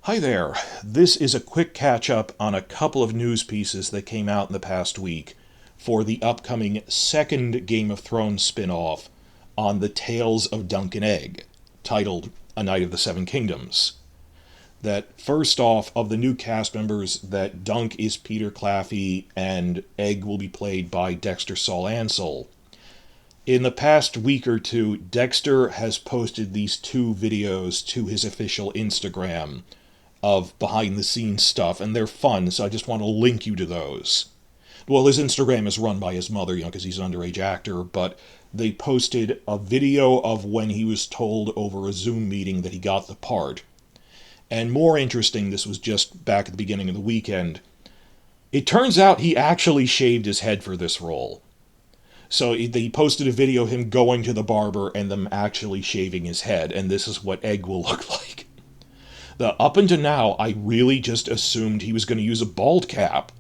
Hi there. This is a quick catch up on a couple of news pieces that came out in the past week for the upcoming second Game of Thrones spin-off on the Tales of Dunk and Egg, titled A Night of the Seven Kingdoms. That first off, of the new cast members, that Dunk is Peter Claffey and Egg will be played by Dexter Saul Ansel. In the past week or two, Dexter has posted these two videos to his official Instagram of behind the scenes stuff, and they're fun, so I just want to link you to those. Well, his Instagram is run by his mother, because he's an underage actor, but they posted a video of when he was told over a Zoom meeting that he got the part. And more interesting, this was just back at the beginning of the weekend, it turns out he actually shaved his head for this role. So they posted a video of him going to the barber and them actually shaving his head, and this is what Egg will look like. Up until now, I really just assumed he was going to use a bald cap.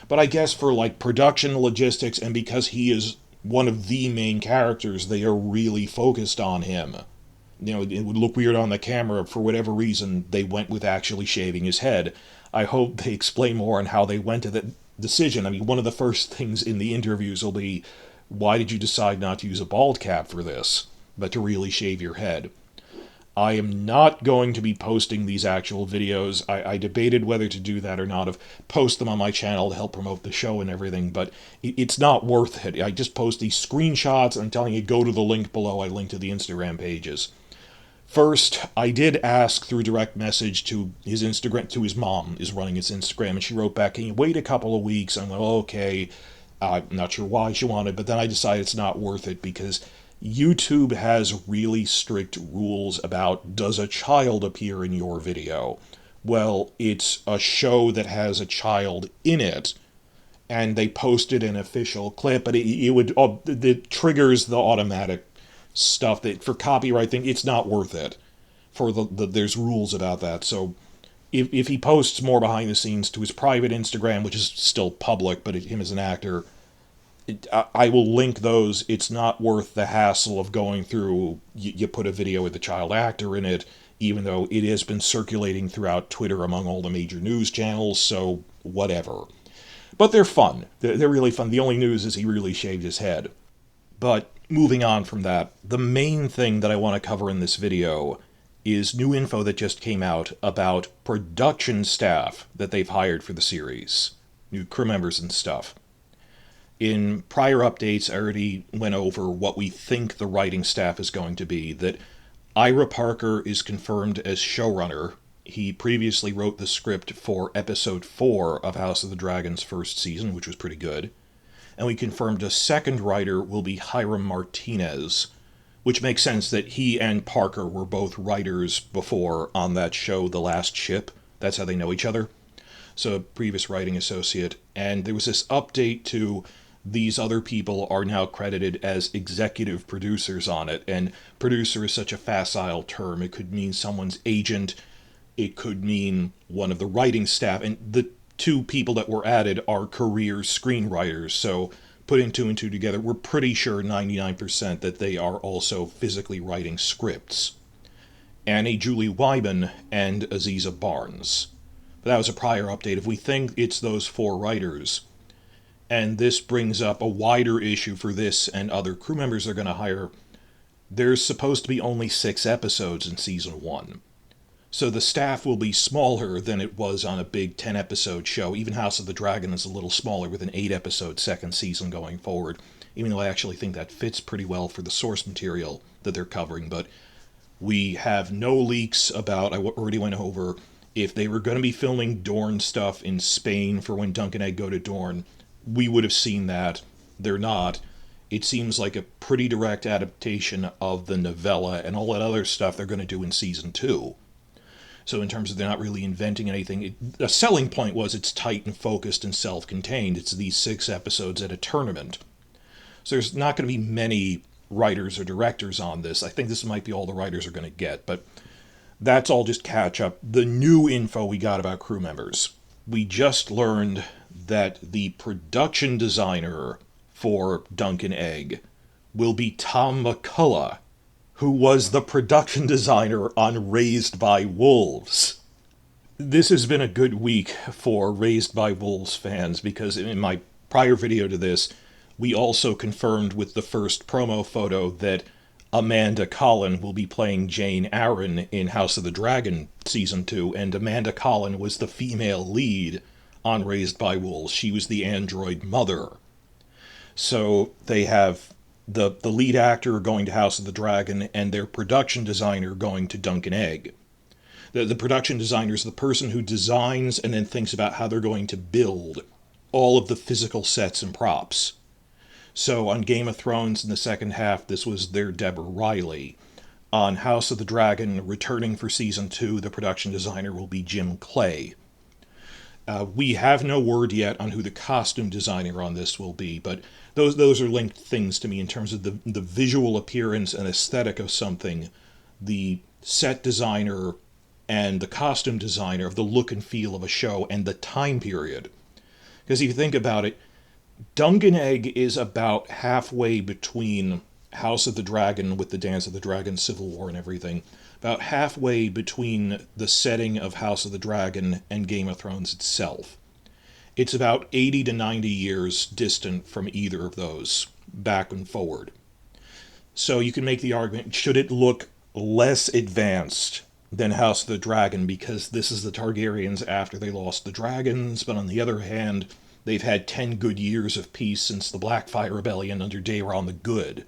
But I guess for production logistics and because he is one of the main characters, they are really focused on him. It would look weird on the camera. For whatever reason, they went with actually shaving his head. I hope they explain more on how they went to that decision. I mean, one of the first things in the interviews will be, why did you decide not to use a bald cap for this, but to really shave your head? I am not going to be posting these actual videos. I debated whether to do that or not, of post them on my channel to help promote the show and everything, but it's not worth it. I just post these screenshots, and I'm telling you, go to the link below. I link to the Instagram pages. First, I did ask through direct message to his Instagram, to his mom is running his Instagram, and she wrote back, can you wait a couple of weeks? I'm like, okay. I'm not sure why she wanted, but then I decided it's not worth it because YouTube has really strict rules about, does a child appear in your video? Well, it's a show that has a child in it, and they posted an official clip, but it triggers the automatic stuff that for copyright thing, it's not worth it. There's rules about that. So if he posts more behind the scenes to his private Instagram, which is still public, but him as an actor, I will link those. It's not worth the hassle of going through, you put a video with the child actor in it, even though it has been circulating throughout Twitter among all the major news channels, so whatever. But they're fun. They're really fun. The only news is he really shaved his head. But moving on from that, the main thing that I want to cover in this video is new info that just came out about production staff that they've hired for the series. New crew members and stuff. In prior updates, I already went over what we think the writing staff is going to be, that Ira Parker is confirmed as showrunner. He previously wrote the script for episode 4 of House of the Dragon's first season, which was pretty good. And we confirmed a second writer will be Hiram Martinez, which makes sense that he and Parker were both writers before on that show, The Last Ship. That's how they know each other. So a previous writing associate. And there was this update to these other people are now credited as executive producers on it. And producer is such a facile term. It could mean someone's agent. It could mean one of the writing staff. And the two people that were added are career screenwriters. So putting two and two together, we're pretty sure 99% that they are also physically writing scripts. Annie Julie Wyman and Aziza Barnes. But that was a prior update. If we think it's those 4 writers, and this brings up a wider issue for this and other crew members they're going to hire, there's supposed to be only 6 episodes in season 1. So the staff will be smaller than it was on a big 10-episode show. Even House of the Dragon is a little smaller with an 8-episode second season going forward, even though I actually think that fits pretty well for the source material that they're covering. But we have no leaks about, I already went over, if they were going to be filming Dorne stuff in Spain for when Dunk and Egg go to Dorne, we would have seen that. They're not. It seems like a pretty direct adaptation of the novella and all that other stuff they're going to do in season 2. So in terms of they're not really inventing anything, a selling point was it's tight and focused and self-contained. It's these 6 episodes at a tournament. So there's not going to be many writers or directors on this. I think this might be all the writers are going to get, but that's all just catch up. The new info we got about crew members. We just learned that the production designer for Dunk and Egg will be Tom McCullough, who was the production designer on Raised by Wolves. This has been a good week for Raised by Wolves fans because in my prior video to this, we also confirmed with the first promo photo that Amanda Collin will be playing Jane Arryn in House of the Dragon Season 2, and Amanda Collin was the female lead on Raised by Wolves. She was the android mother. So they have the lead actor going to House of the Dragon and their production designer going to Duncan Egg. The production designer is the person who designs and then thinks about how they're going to build all of the physical sets and props. So on Game of Thrones in the second half, this was their Deborah Riley. On House of the Dragon, returning for Season 2, the production designer will be Jim Clay. We have no word yet on who the costume designer on this will be, but those are linked things to me in terms of the visual appearance and aesthetic of something. The set designer and the costume designer of the look and feel of a show and the time period. Because if you think about it, Duncan Egg is about halfway between House of the Dragon with the Dance of the Dragon, Civil War and everything, about halfway between the setting of House of the Dragon and Game of Thrones itself. It's about 80 to 90 years distant from either of those, back and forward. So you can make the argument, should it look less advanced than House of the Dragon because this is the Targaryens after they lost the dragons, but on the other hand, they've had 10 good years of peace since the Blackfire Rebellion under Daeron the Good.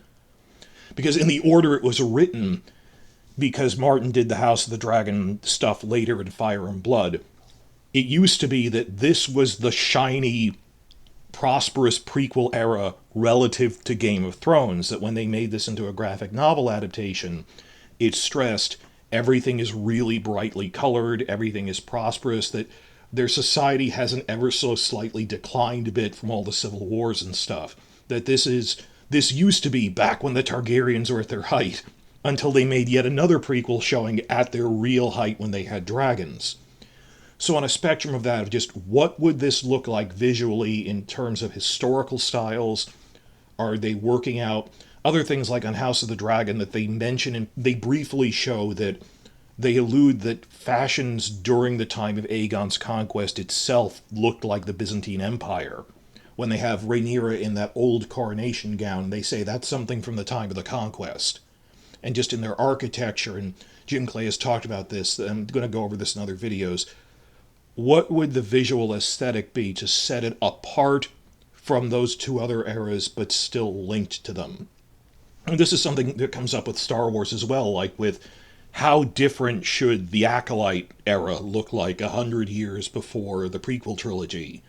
Because in the order it was written, because Martin did the House of the Dragon stuff later in Fire and Blood, it used to be that this was the shiny, prosperous prequel era relative to Game of Thrones, that when they made this into a graphic novel adaptation, it stressed everything is really brightly colored, everything is prosperous, that their society hasn't ever so slightly declined a bit from all the civil wars and stuff. That this used to be back when the Targaryens were at their height, until they made yet another prequel showing at their real height when they had dragons. So on a spectrum of that, of just what would this look like visually in terms of historical styles? Are they working out other things like on House of the Dragon that they mention and they briefly show that they allude that fashions during the time of Aegon's conquest itself looked like the Byzantine Empire. When they have Rhaenyra in that old coronation gown, they say that's something from the time of the conquest. And just in their architecture, and Jim Clay has talked about this, I'm going to go over this in other videos, what would the visual aesthetic be to set it apart from those two other eras but still linked to them? And this is something that comes up with Star Wars as well, like with how different should the Acolyte era look like 100 years before the prequel trilogy?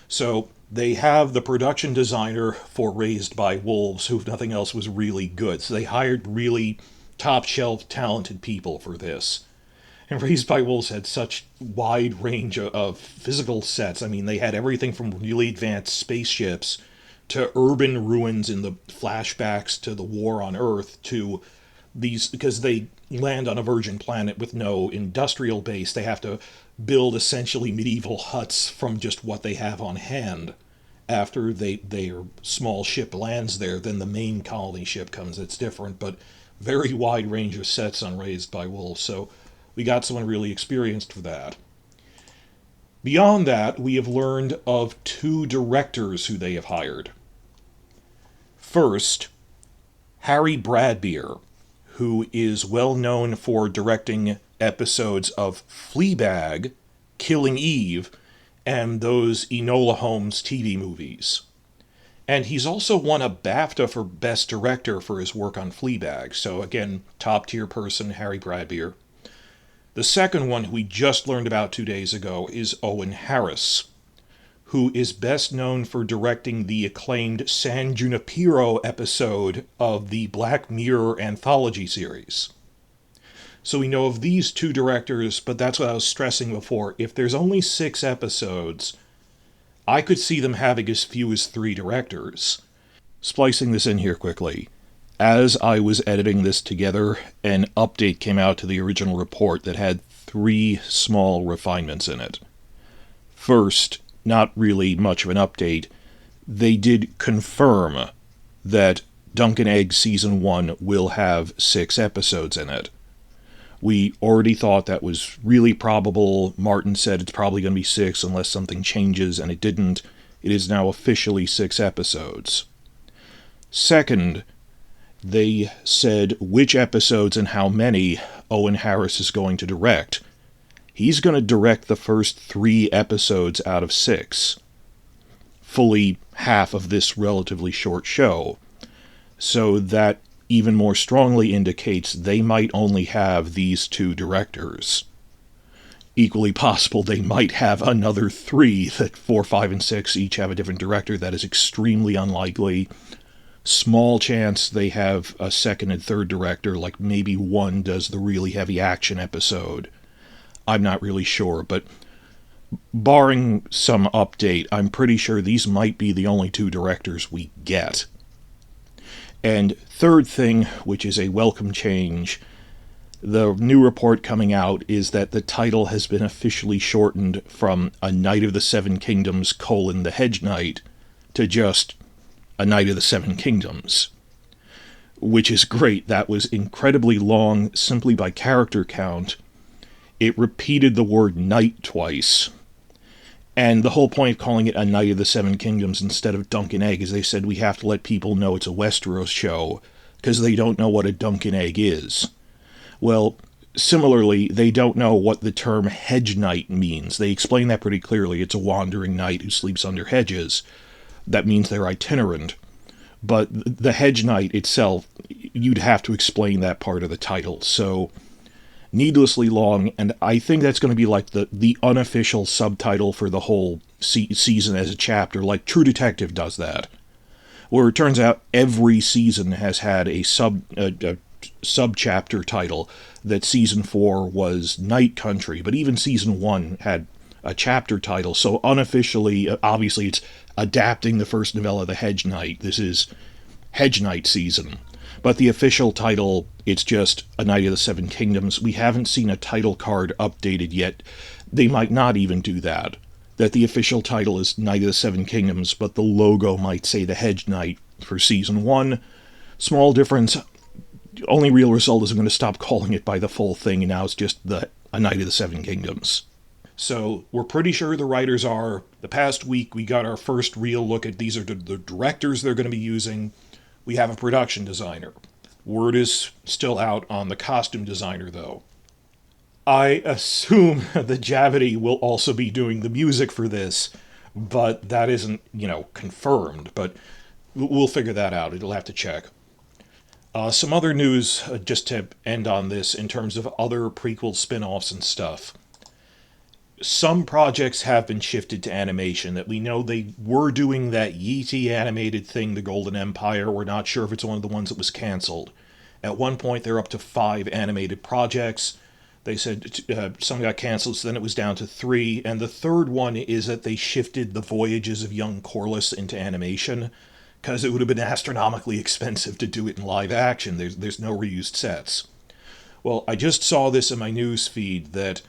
So they have the production designer for Raised by Wolves, who if nothing else was really good. So they hired really top-shelf talented people for this. And Raised by Wolves had such wide range of physical sets. I mean, they had everything from really advanced spaceships to urban ruins in the flashbacks to the war on Earth to these, because they land on a virgin planet with no industrial base, they have to build essentially medieval huts from just what they have on hand. After their small ship lands there, then the main colony ship comes. It's different, but very wide range of sets on Raised by Wolves, so we got someone really experienced for that. Beyond that, we have learned of 2 directors who they have hired. First, Harry Bradbeer, who is well known for directing episodes of Fleabag, Killing Eve, and those Enola Holmes TV movies. And he's also won a BAFTA for Best Director for his work on Fleabag, so again, top-tier person, Harry Bradbeer. The second one, who we just learned about 2 days ago, is Owen Harris, who is best known for directing the acclaimed San Junipero episode of the Black Mirror anthology series. So we know of these 2 directors, but that's what I was stressing before. If there's only 6 episodes, I could see them having as few as 3 directors. Splicing this in here quickly. As I was editing this together, an update came out to the original report that had 3 small refinements in it. First, not really much of an update, they did confirm that Duncan Egg Season 1 will have 6 episodes in it. We already thought that was really probable. Martin said it's probably going to be 6 unless something changes, and it didn't. It is now officially 6 episodes. Second, they said which episodes and how many Owen Harris is going to direct. He's going to direct the first 3 episodes out of 6. Fully half of this relatively short show. So that even more strongly indicates they might only have these 2 directors. Equally possible they might have another 3, that 4, 5, and 6 each have a different director. That is extremely unlikely. Small chance they have a second and third director, like maybe one does the really heavy action episode. I'm not really sure, but barring some update, I'm pretty sure these might be the only 2 directors we get. And third thing, which is a welcome change, the new report coming out is that the title has been officially shortened from A Knight of the Seven Kingdoms, the Hedge Knight, to just A Knight of the Seven Kingdoms. Which is great. That was incredibly long simply by character count. It repeated the word knight twice. And the whole point of calling it A Knight of the Seven Kingdoms instead of Dunk and Egg is they said we have to let people know it's a Westeros show, because they don't know what a Dunk and Egg is. Well, similarly, they don't know what the term hedge knight means. They explain that pretty clearly. It's a wandering knight who sleeps under hedges. That means they're itinerant. But the hedge knight itself, you'd have to explain that part of the title. So, needlessly long, and I think that's going to be like the unofficial subtitle for the whole season as a chapter, like True Detective does that. Where it turns out every season has had a sub-chapter title. That season 4 was Night Country, but even season 1 had a chapter title, so unofficially, obviously it's adapting the first novella, The Hedge Knight. This is Hedge Knight season. But the official title, it's just A Knight of the Seven Kingdoms. We haven't seen a title card updated yet. They might not even do that. That the official title is Knight of the Seven Kingdoms, but the logo might say The Hedge Knight for season 1. Small difference. The only real result is I'm going to stop calling it by the full thing, and now it's just A Knight of the Seven Kingdoms. So, we're pretty sure the writers are. The past week, we got our first real look at these are the directors they're going to be using. We have a production designer. Word is still out on the costume designer, though. I assume that Javity will also be doing the music for this, but that isn't, confirmed. But we'll figure that out. It'll have to check. Some other news, just to end on this, in terms of other prequel spin-offs and stuff. Some projects have been shifted to animation, that we know they were doing that Yeetie animated thing, The Golden Empire. We're not sure if it's one of the ones that was canceled. At one point, they're up to 5 animated projects. They said some got canceled, so then it was down to 3. And the third one is that they shifted The Voyages of Young Corlys into animation, because it would have been astronomically expensive to do it in live action. There's no reused sets. Well, I just saw this in my news feed that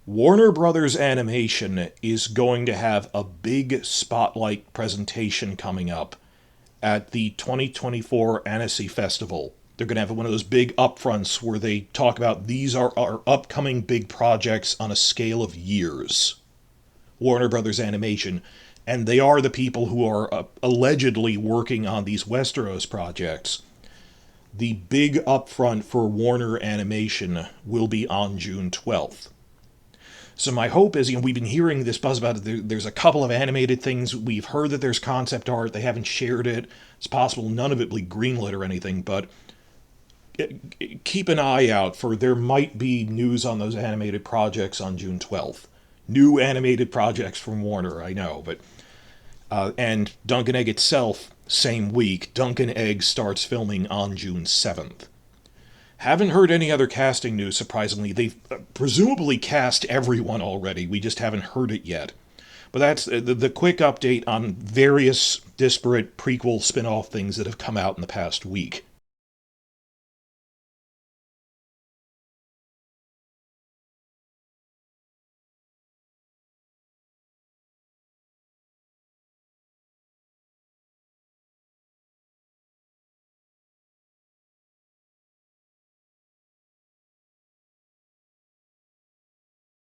Warner Brothers Animation is going to have a big spotlight presentation coming up at the 2024 Annecy Festival. They're going to have one of those big upfronts where they talk about these are our upcoming big projects on a scale of years. Warner Brothers Animation. And they are the people who are allegedly working on these Westeros projects. The big upfront for Warner Animation will be on June 12th. So my hope is, we've been hearing this buzz about it. There's a couple of animated things. We've heard that there's concept art. They haven't shared it. It's possible none of it will be greenlit or anything, but keep an eye out for there might be news on those animated projects on June 12th. New animated projects from Warner, I know, but and Dunk and Egg itself, same week. Dunk and Egg starts filming on June 7th. Haven't heard any other casting news, surprisingly. They've presumably cast everyone already. We just haven't heard it yet. But that's the quick update on various disparate prequel spin-off things that have come out in the past week.